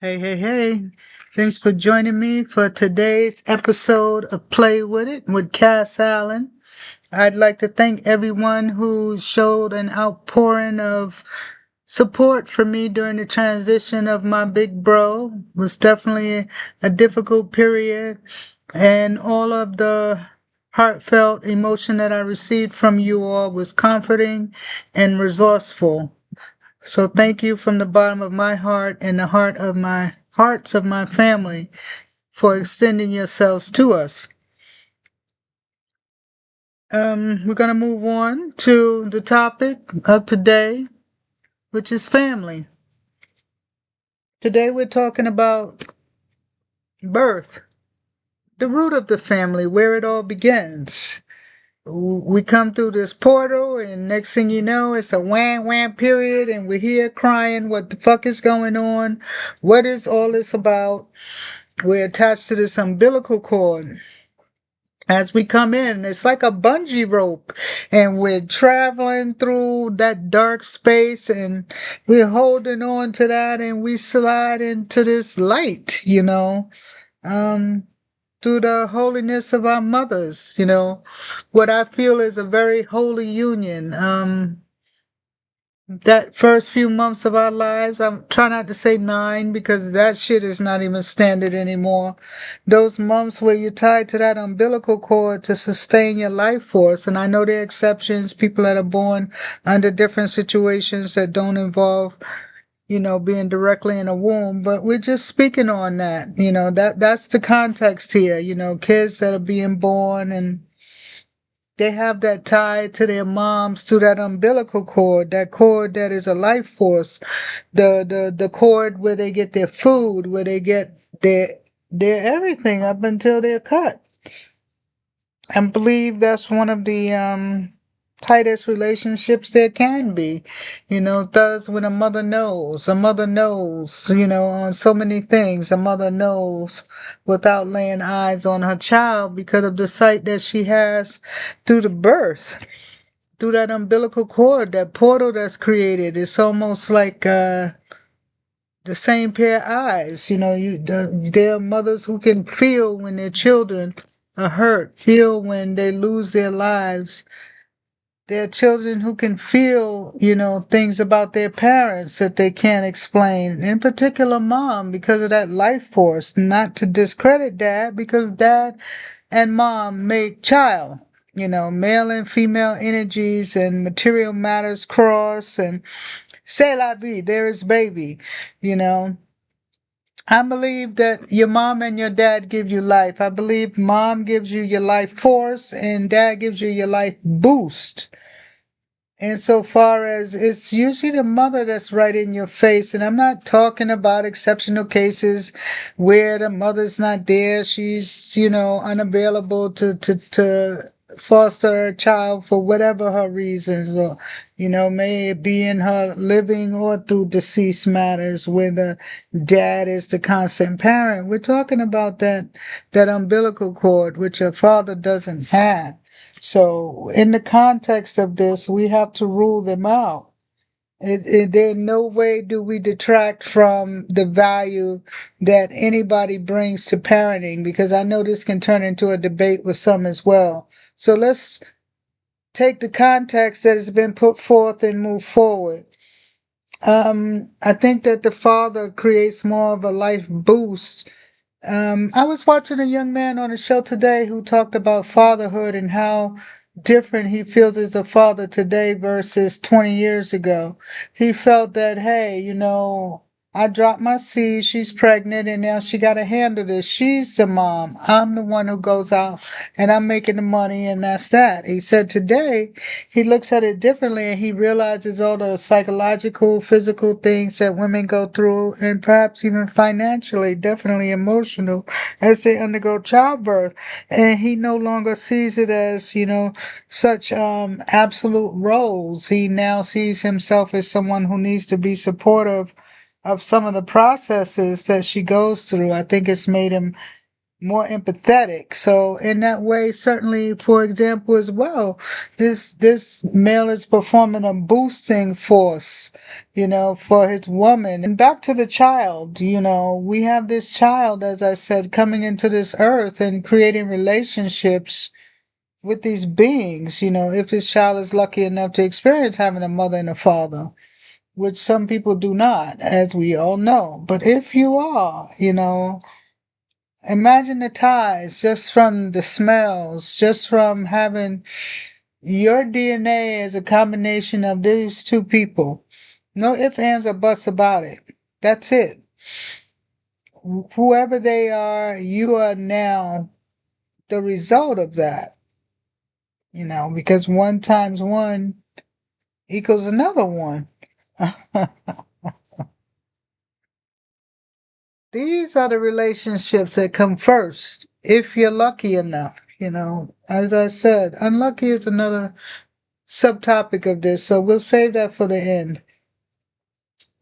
Hey, hey, hey. Thanks for joining me for today's episode of Play With It with Cass Allen. I'd like to thank everyone who showed an outpouring of support for me during the transition of my big bro. It was definitely a difficult period, and all of the heartfelt emotion that I received from you all was comforting and resourceful. So thank you from the bottom of my heart and the hearts of my family for extending yourselves to us. We're going to move on to the topic of today, which is family. Today we're talking about birth, the root of the family, where it all begins. We come through this portal, and next thing you know, it's a wham wham period, and we're here crying, what the fuck is going on? What is all this about? We're attached to this umbilical cord. As we come in, it's like a bungee rope, and we're traveling through that dark space, and we're holding on to that, and we slide into this light, um, through the holiness of our mothers, what I feel is a very holy union. That first few months of our lives, I'm trying not to say 9 because that shit is not even standard anymore. Those months where you're tied to that umbilical cord to sustain your life force, and I know there are exceptions, people that are born under different situations that don't involve, being directly in a womb, but we're just speaking on that. That's the context here, kids that are being born and they have that tie to their moms, to that umbilical cord, that cord that is a life force, the cord where they get their food, where they get their everything up until they're cut. I believe that's one of the tightest relationships there can be. Thus when a mother knows, on so many things, a mother knows without laying eyes on her child because of the sight that she has through the birth, through that umbilical cord, that portal that's created. It's almost like the same pair of eyes. There are mothers who can feel when their children are hurt, feel when they lose their lives. There are children who can feel, things about their parents that they can't explain. In particular, mom, because of that life force. Not to discredit dad, because dad and mom make child. Male and female energies and material matters cross, and c'est la vie, there is baby, you know. I believe that your mom and your dad give you life. I believe mom gives you your life force and dad gives you your life boost. Insofar as it's usually the mother that's right in your face, and I'm not talking about exceptional cases where the mother's not there, she's, unavailable to foster a child for whatever her reasons, or, may it be in her living or through deceased matters where the dad is the constant parent. We're talking about that umbilical cord, which a father doesn't have. So, in the context of this, we have to rule them out. There no way do we detract from the value that anybody brings to parenting, because I know this can turn into a debate with some as well. So let's take the context that has been put forth and move forward. I think that the father creates more of a life boost. I was watching a young man on a show today who talked about fatherhood and how different he feels as a father today versus 20 years ago. He felt that, hey, I dropped my seed, she's pregnant, and now she got to handle this. She's the mom. I'm the one who goes out and I'm making the money, and that's that. He said today he looks at it differently and he realizes all the psychological, physical things that women go through, and perhaps even financially, definitely emotional, as they undergo childbirth. And he no longer sees it as, such absolute roles. He now sees himself as someone who needs to be supportive of some of the processes that she goes through. I think it's made him more empathetic. So in that way, certainly, for example, as well, this male is performing a boosting force, for his woman. And back to the child, we have this child, as I said, coming into this earth and creating relationships with these beings, if this child is lucky enough to experience having a mother and a father, which some people do not, as we all know. But if you are, imagine the ties just from the smells, just from having your DNA as a combination of these two people. No ifs, ands, or buts about it. That's it. Whoever they are, you are now the result of that, because one times one equals another one. These are the relationships that come first, if you're lucky enough. As I said, unlucky is another subtopic of this, so we'll save that for the end.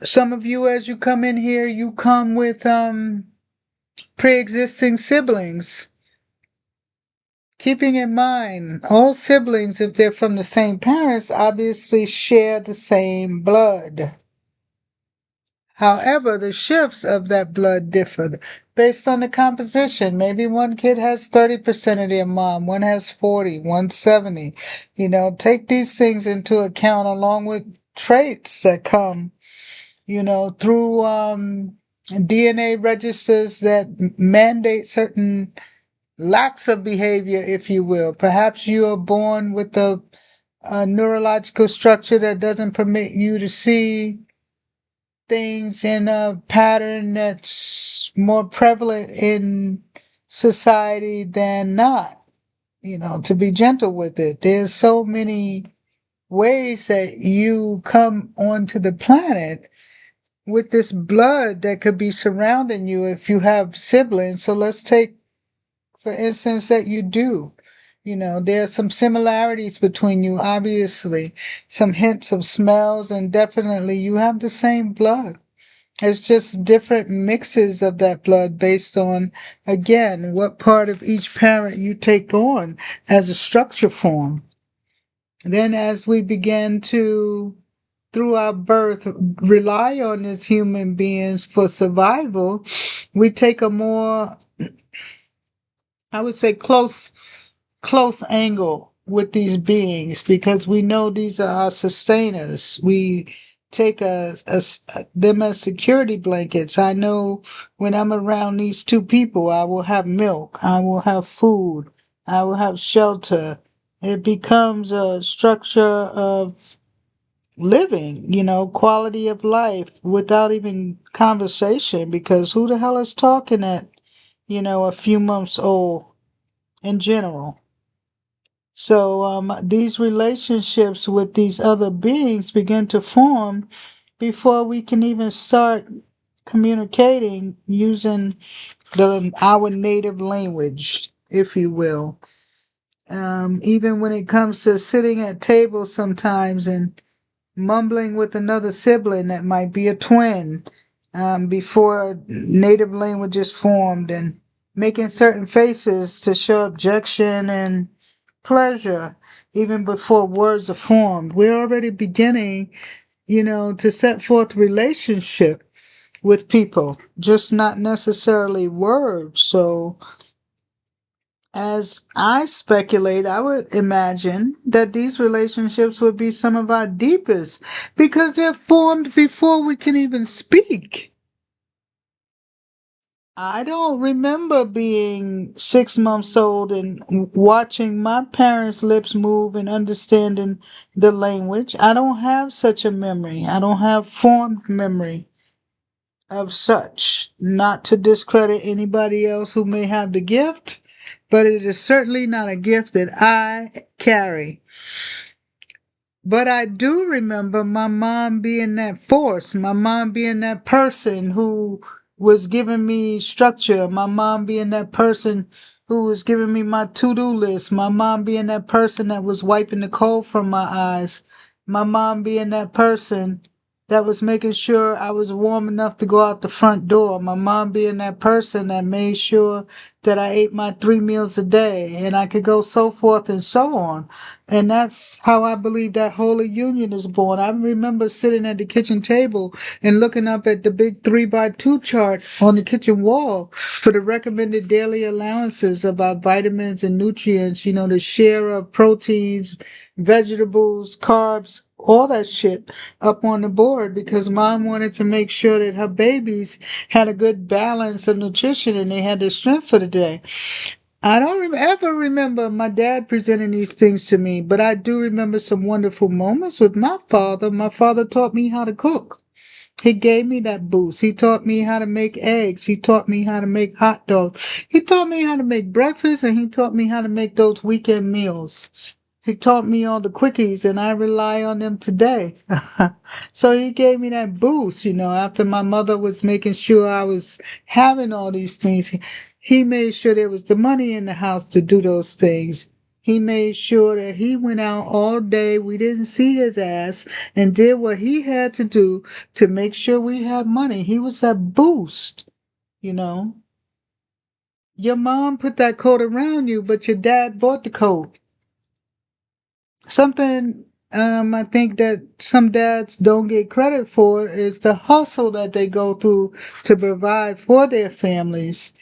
Some of you, as you come in here, you come with pre-existing siblings. Keeping in mind, all siblings, if they're from the same parents, obviously share the same blood. However, the shifts of that blood differ based on the composition. Maybe one kid has 30% of their mom, one has 40, one 70. Take these things into account along with traits that come, through DNA registers that mandate certain lacks of behavior, if you will. Perhaps you are born with a neurological structure that doesn't permit you to see things in a pattern that's more prevalent in society than not, to be gentle with it. There's so many ways that you come onto the planet with this blood that could be surrounding you if you have siblings. So let's take, for instance, that you do. There are some similarities between you, obviously, some hints of smells, and definitely you have the same blood. It's just different mixes of that blood based on, again, what part of each parent you take on as a structure form. Then as we begin to, through our birth, rely on these human beings for survival, we take a more, I would say, close angle with these beings because we know these are our sustainers. We take them as security blankets. I know when I'm around these two people, I will have milk, I will have food, I will have shelter. It becomes a structure of living, quality of life without even conversation because who the hell is talking at, a few months old in general? So these relationships with these other beings begin to form before we can even start communicating using our native language, if you will. Even when it comes to sitting at tables sometimes and mumbling with another sibling that might be a twin before native language is formed and making certain faces to show objection and pleasure even before words are formed. We're already beginning, to set forth relationship with people, just not necessarily words. So as I speculate, I would imagine that these relationships would be some of our deepest because they're formed before we can even speak. I don't remember being 6 months old and watching my parents' lips move and understanding the language. I don't have such a memory. I don't have formed memory of such. Not to discredit anybody else who may have the gift, but it is certainly not a gift that I carry. But I do remember my mom being that force, my mom being that person who was giving me structure, my mom being that person who was giving me my to-do list, my mom being that person that was wiping the cold from my eyes, my mom being that person that was making sure I was warm enough to go out the front door. My mom being that person that made sure that I ate my 3 meals a day, and I could go so forth and so on. And that's how I believe that Holy Union is born. I remember sitting at the kitchen table and looking up at the big 3x2 chart on the kitchen wall for the recommended daily allowances of our vitamins and nutrients, the share of proteins, vegetables, carbs, all that shit up on the board, because mom wanted to make sure that her babies had a good balance of nutrition and they had the strength for the day. I don't ever remember my dad presenting these things to me, but I do remember some wonderful moments with my father. My father taught me how to cook. He gave me that boost. He taught me how to make eggs. He taught me how to make hot dogs. He taught me how to make breakfast, and he taught me how to make those weekend meals. He taught me all the quickies, and I rely on them today. So he gave me that boost, after my mother was making sure I was having all these things. He made sure there was the money in the house to do those things. He made sure that he went out all day. We didn't see his ass, and did what he had to do to make sure we had money. He was that boost, you know. Your mom put that coat around you, but your dad bought the coat. Something I think that some dads don't get credit for is the hustle that they go through to provide for their families.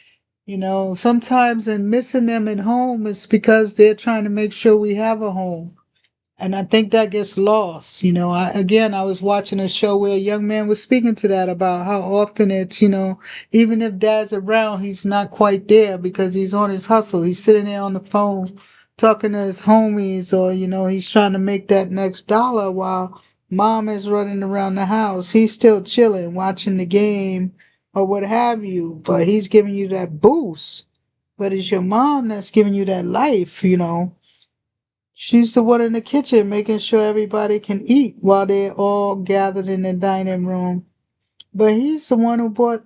Sometimes in missing them at home, it's because they're trying to make sure we have a home. And I think that gets lost. I was watching a show where a young man was speaking to that about how often it's, even if dad's around, he's not quite there because he's on his hustle. He's sitting there on the phone talking to his homies, or, he's trying to make that next dollar while mom is running around the house. He's still chilling, watching the game or what have you, but he's giving you that boost. But it's your mom that's giving you that life. She's the one in the kitchen making sure everybody can eat while they're all gathered in the dining room. But he's the one who bought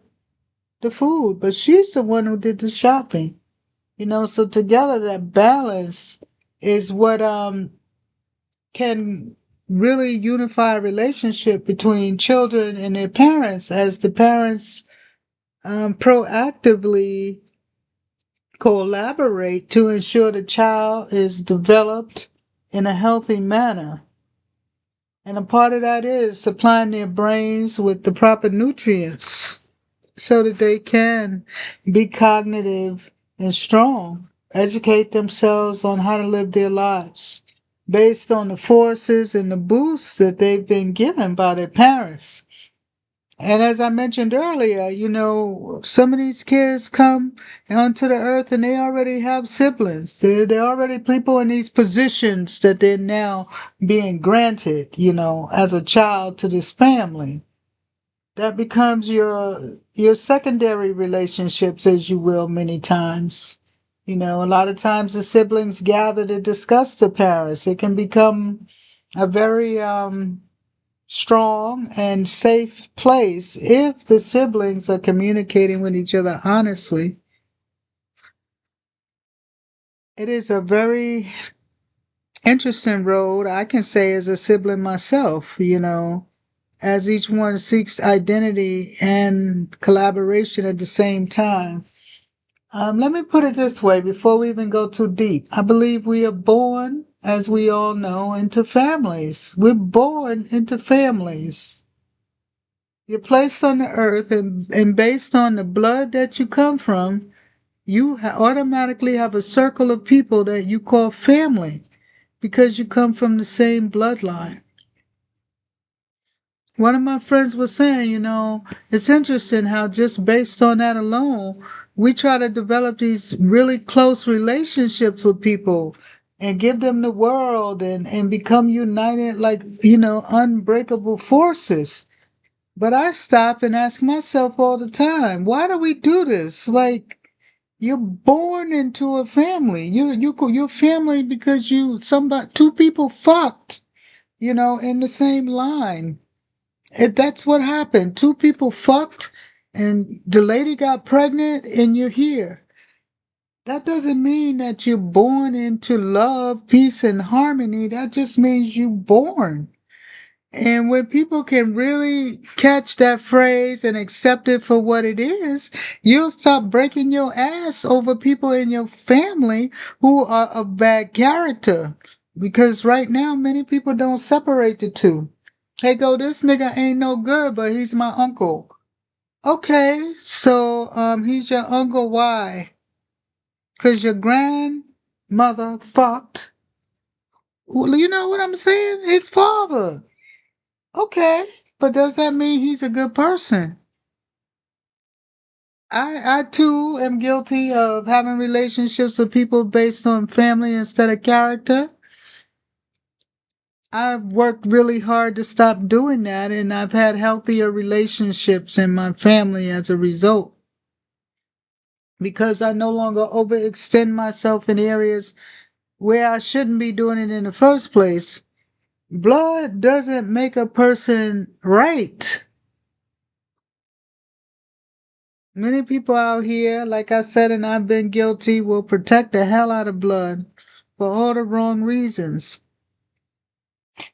the food, but she's the one who did the shopping. So together that balance is what can really unify a relationship between children and their parents, as the parents proactively collaborate to ensure the child is developed in a healthy manner. And a part of that is supplying their brains with the proper nutrients so that they can be cognitive and strong, educate themselves on how to live their lives based on the forces and the boosts that they've been given by their parents. And as I mentioned earlier, some of these kids come onto the earth and they already have siblings. They're already people in these positions that they're now being granted, as a child to this family. That becomes your secondary relationships, as you will, many times. A lot of times the siblings gather to discuss the parents. It can become a very strong and safe place if the siblings are communicating with each other honestly. It is a very interesting road, I can say, as a sibling myself, as each one seeks identity and collaboration at the same time. Let me put it this way before we even go too deep. I believe we are born, as we all know, into families. We're born into families. You're placed on the earth, and based on the blood that you come from, you automatically have a circle of people that you call family because you come from the same bloodline. One of my friends was saying, it's interesting how just based on that alone, we try to develop these really close relationships with people and give them the world and become united like, unbreakable forces. But I stop and ask myself all the time, why do we do this? Like, you're born into a family. You're family because two people fucked, in the same line. That's what happened. Two people fucked and the lady got pregnant and you're here. That doesn't mean that you're born into love, peace, and harmony. That just means you're born. And when people can really catch that phrase and accept it for what it is, you'll stop breaking your ass over people in your family who are of bad character. Because right now, many people don't separate the two. Hey, go, this nigga ain't no good, but he's my uncle. Okay, so he's your uncle. Why? Cause your grandmother fucked. Well, you know what I'm saying? His father. Okay, but does that mean he's a good person? I too am guilty of having relationships with people based on family instead of character. I've worked really hard to stop doing that, and I've had healthier relationships in my family as a result because I no longer overextend myself in areas where I shouldn't be doing it in the first place. Blood doesn't make a person right. Many people out here, like I said, and I've been guilty, will protect the hell out of blood for all the wrong reasons.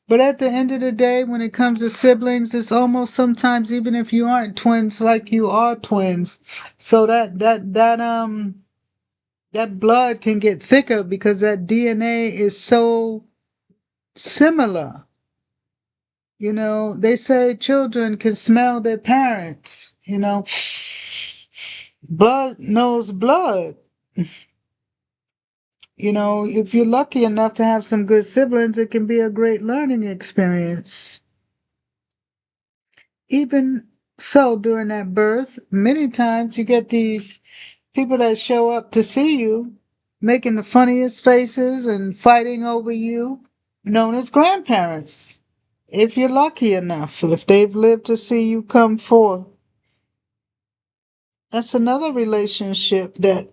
But at the end of the day, when it comes to siblings, it's almost sometimes even if you aren't twins, like you are twins. So that blood can get thicker because that DNA is so similar. You know, they say children can smell their parents, you know. Blood knows blood. You know, if you're lucky enough to have some good siblings, it can be a great learning experience. Even so, during that birth, many times you get these people that show up to see you making the funniest faces and fighting over you, known as grandparents. If you're lucky enough, if they've lived to see you come forth, that's another relationship that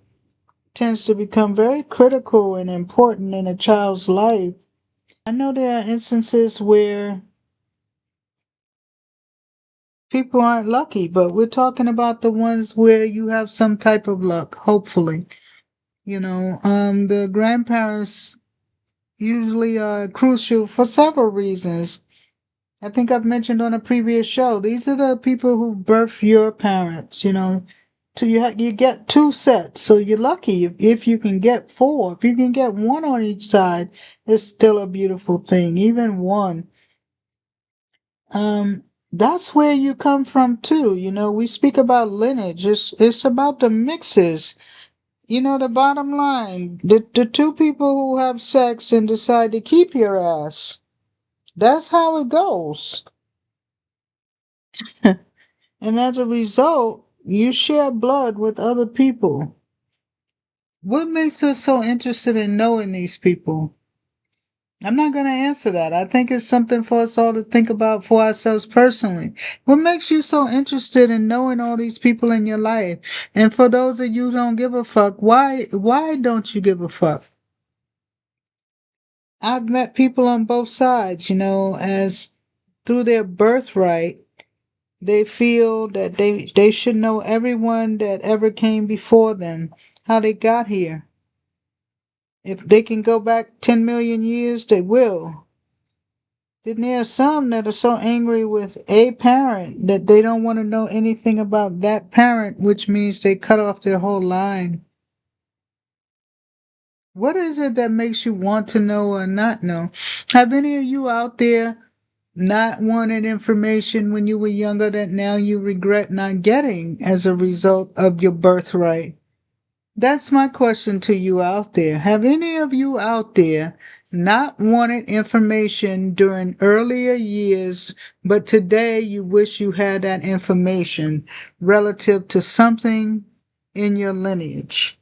tends to become very critical and important in a child's life. I know there are instances where people aren't lucky, but we're talking about the ones where you have some type of luck, hopefully. You know, the grandparents usually are crucial for several reasons. I think I've mentioned on a previous show, these are the people who birth your parents, you know. So you get two sets, so you're lucky if you can get four. If you can get one on each side, it's still a beautiful thing, even one. Um, that's where you come from too. You know, we speak about lineage. It's about the mixes. You know, the bottom line, the two people who have sex and decide to keep your ass. That's how it goes. And as a result, you share blood with other people. What makes us so interested in knowing these people? I'm not going to answer that. I think it's something for us all to think about for ourselves personally. What makes you so interested in knowing all these people in your life? And for those of you who don't give a fuck, why don't you give a fuck? I've met people on both sides, you know, as through their birthright, they feel that they should know everyone that ever came before them, how they got here. If they can go back 10 million years, they will. Then there are some that are so angry with a parent that they don't want to know anything about that parent, which means they cut off their whole line. What is it that makes you want to know or not know? Have any of you out there not wanted information when you were younger that now you regret not getting as a result of your birthright? That's my question to you out there. Have any of you out there not wanted information during earlier years, but today you wish you had that information relative to something in your lineage?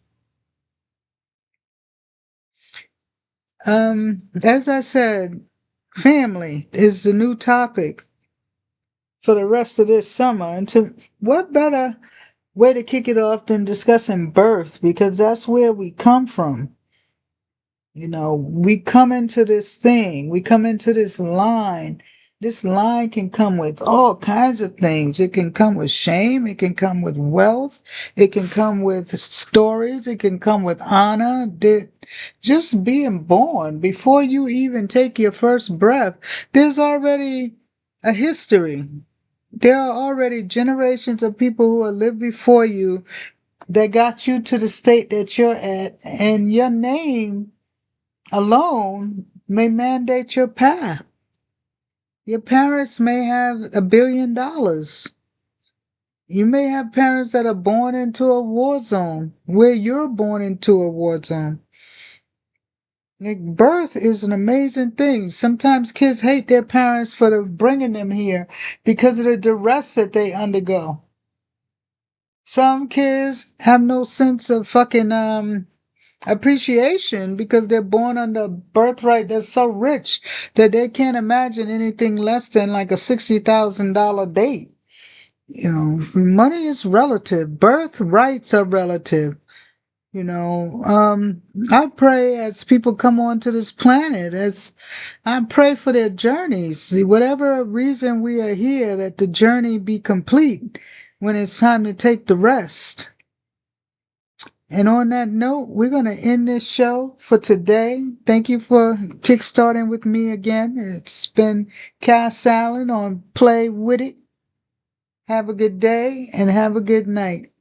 As I said, family is the new topic for the rest of this summer. And to what better way to kick it off than discussing birth, because that's where we come from. You know, we come into this thing, we come into this line. This line can come with all kinds of things. It can come with shame. It can come with wealth. It can come with stories. It can come with honor. Just being born, before you even take your first breath, there's already a history. There are already generations of people who have lived before you that got you to the state that you're at, and your name alone may mandate your path. Your parents may have $1 billion. You may have parents that are born into a war zone where you're born into a war zone. Like, birth is an amazing thing. Sometimes kids hate their parents for bringing them here because of the duress that they undergo. Some kids have no sense of fucking appreciation because they're born under a birthright that's so rich that they can't imagine anything less than like a $60,000 date. You know, money is relative. Birthrights are relative. You know, I pray as people come onto this planet, as I pray for their journeys, whatever reason we are here, that the journey be complete when it's time to take the rest. And on that note, we're going to end this show for today. Thank you for kickstarting with me again. It's been Cass Allen on Play With It. Have a good day and have a good night.